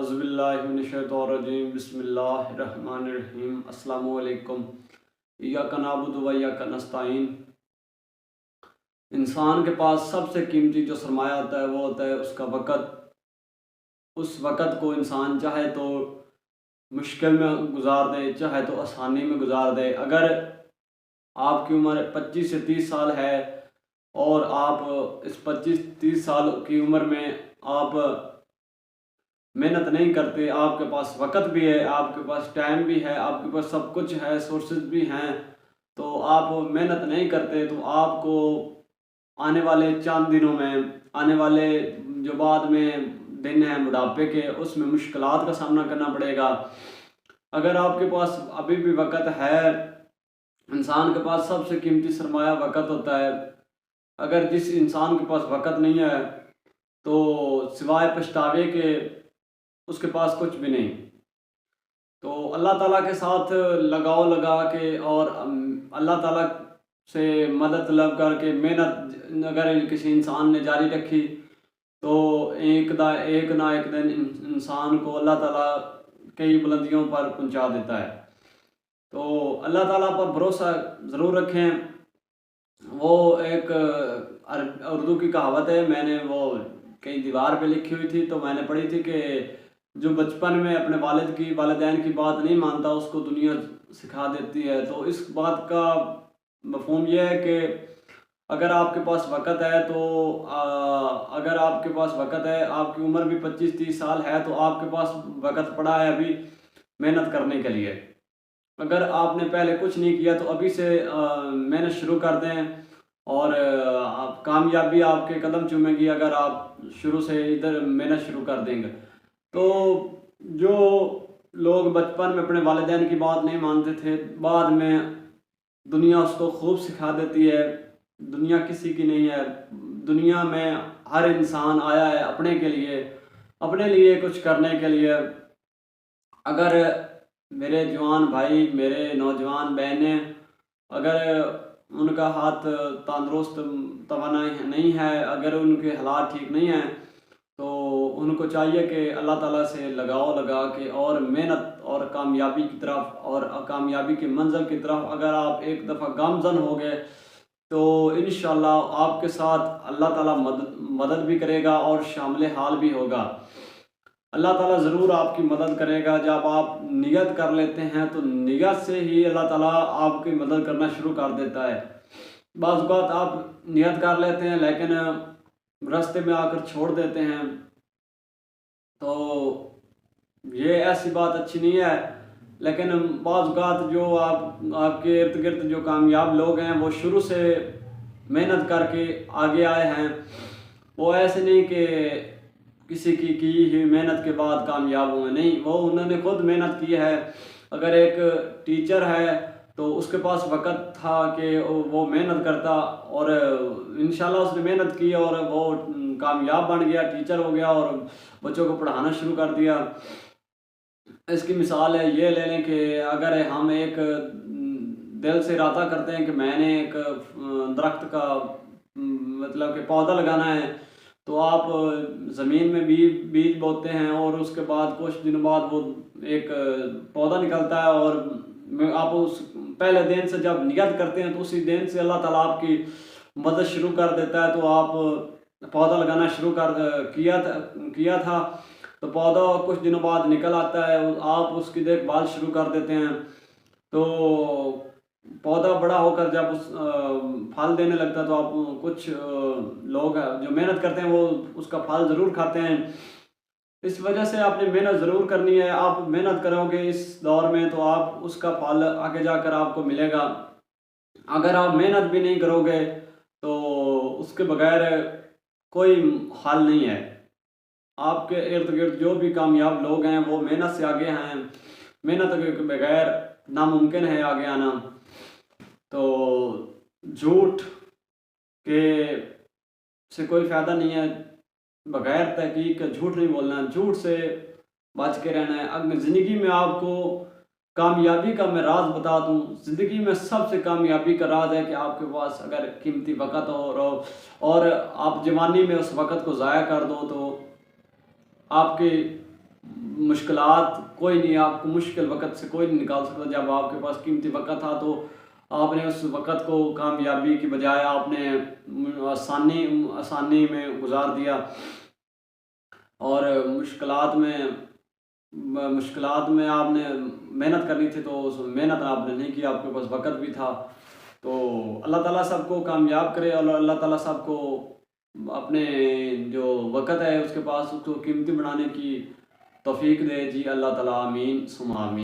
औज़ुबिल्लाहिमिनश्शैतानिर्रजीम बिस्मिल्लाहिर्रहमानिर्रहीम अस्सलामु अलैकुम इय्याका नअबुदु व इय्याका नस्तईन। इंसान के पास सबसे कीमती जो सरमाया होता है वो होता है उसका वक़्त। उस वक़्त को इंसान चाहे तो मुश्किल में गुजार दे, चाहे तो आसानी में गुजार दे। अगर आपकी उम्र 25 से 30 साल है और आप इस 25-30 साल की उम्र में आप मेहनत नहीं करते, आपके पास वक़्त भी है, आपके पास टाइम भी है, आपके पास सब कुछ है, सोर्सेज भी हैं, तो आप मेहनत नहीं करते तो आपको आने वाले चंद दिनों में, आने वाले जो बाद में दिन हैं बुढ़ापे के, उसमें मुश्किलात का सामना करना पड़ेगा। अगर आपके पास अभी भी वक़्त है, इंसान के पास सबसे कीमती सरमाया वक़्त होता है। अगर जिस इंसान के पास वक़्त नहीं है तो सिवाय पछतावे के उसके पास कुछ भी नहीं। तो अल्लाह ताला के साथ लगाव लगा के और अल्लाह ताला से मदद तलब करके मेहनत अगर किसी इंसान ने जारी रखी तो एक ना एक दिन इंसान को अल्लाह ताला कई बुलंदियों पर पहुंचा देता है। तो अल्लाह ताला पर भरोसा ज़रूर रखें। वो एक उर्दू की कहावत है, मैंने वो कहीं दीवार पे लिखी हुई थी तो मैंने पढ़ी थी कि जो बचपन में अपने वालिदैन की बात नहीं मानता उसको दुनिया सिखा देती है। तो इस बात का मफ़हूम यह है कि अगर आपके पास वक़्त है तो अगर आपके पास वक़्त है, आपकी उम्र भी 25-30 साल है तो आपके पास वक़्त पड़ा है अभी मेहनत करने के लिए। अगर आपने पहले कुछ नहीं किया तो अभी से मेहनत शुरू कर दें और आप कामयाबी आपके कदम चूमेगी अगर आप शुरू से इधर मेहनत शुरू कर देंगे। तो जो लोग बचपन में अपने वालिदैन की बात नहीं मानते थे, बाद में दुनिया उसको खूब सिखा देती है। दुनिया किसी की नहीं है, दुनिया में हर इंसान आया है अपने लिए कुछ करने के लिए। अगर मेरे जवान भाई, मेरे नौजवान बहनें, अगर उनका हाथ तंदुरुस्त तवानाई नहीं है, अगर उनके हालात ठीक नहीं हैं तो उनको चाहिए कि अल्लाह ताला से लगाव लगा के और मेहनत और कामयाबी की तरफ और कामयाबी की मंज़िल की तरफ अगर आप एक दफ़ा गामज़न हो गए तो इंशाअल्लाह आपके साथ अल्लाह ताला मदद भी करेगा और शामिल हाल भी होगा। अल्लाह ताला ज़रूर आपकी मदद करेगा। जब आप नियत कर लेते हैं तो नियत से ही अल्लाह ताला आपकी मदद करना शुरू कर देता है। बाज़ औक़ात आप नियत कर लेते हैं लेकिन रास्ते में आकर छोड़ देते हैं, तो ये ऐसी बात अच्छी नहीं है। लेकिन बाज़ औक़ात जो आपके इर्द गिर्द जो कामयाब लोग हैं वो शुरू से मेहनत करके आगे आए हैं। वो ऐसे नहीं कि किसी की हुई मेहनत के बाद कामयाब हुए, नहीं, वो उन्होंने खुद मेहनत की है। अगर एक टीचर है तो उसके पास वक़्त था कि वो मेहनत करता और इंशाल्लाह उसने मेहनत की और वो कामयाब बन गया, टीचर हो गया और बच्चों को पढ़ाना शुरू कर दिया। इसकी मिसाल है, ये ले लें कि अगर हम एक दिल से इरादा करते हैं कि मैंने एक दरख्त का मतलब कि पौधा लगाना है, तो आप ज़मीन में बीज बोते हैं और उसके बाद कुछ दिनों बाद वो एक पौधा निकलता है और आप उस पहले दिन से जब नियत करते हैं तो उसी दिन से अल्लाह ताला आपकी मदद शुरू कर देता है। तो आप पौधा लगाना शुरू किया था तो पौधा कुछ दिनों बाद निकल आता है, आप उसकी देखभाल शुरू कर देते हैं तो पौधा बड़ा होकर जब उस फल देने लगता है तो आप कुछ लोग जो मेहनत करते हैं वो उसका फल ज़रूर खाते हैं। इस वजह से आपने मेहनत ज़रूर करनी है। आप मेहनत करोगे इस दौर में तो आप उसका फल आगे जाकर आपको मिलेगा। अगर आप मेहनत भी नहीं करोगे तो उसके बगैर कोई हल नहीं है। आपके इर्द गिर्द जो भी कामयाब लोग हैं वो मेहनत से आगे हैं, मेहनत के बगैर नामुमकिन है आगे आना। तो झूठ के से कोई फ़ायदा नहीं है, बग़ैर तहकीक का झूठ नहीं बोलना, झूठ से बच के रहना है। अगर ज़िंदगी में आपको कामयाबी का मैं राज बता दूं, ज़िंदगी में सबसे कामयाबी का राज है कि आपके पास अगर कीमती वक़्त हो और आप जवानी में उस वक़्त को ज़ाया कर दो तो आपके मुश्किलात कोई नहीं, आपको मुश्किल वक़्त से कोई नहीं निकाल सकता। जब आपके पास कीमती वक़्त था तो आपने उस वक़्त को कामयाबी की बजाय आपने आसानी में गुजार दिया। और मुश्किलात में आपने मेहनत करनी थी तो उस मेहनत आपने नहीं की, आपके पास वक़्त भी था। तो अल्लाह ताला सबको कामयाब करे और अल्लाह ताला सबको अपने जो वक़्त है उसके पास उसको कीमती बनाने की तौफ़ीक दे। जी अल्लाह ताला आमीन सुम्मा आमीन।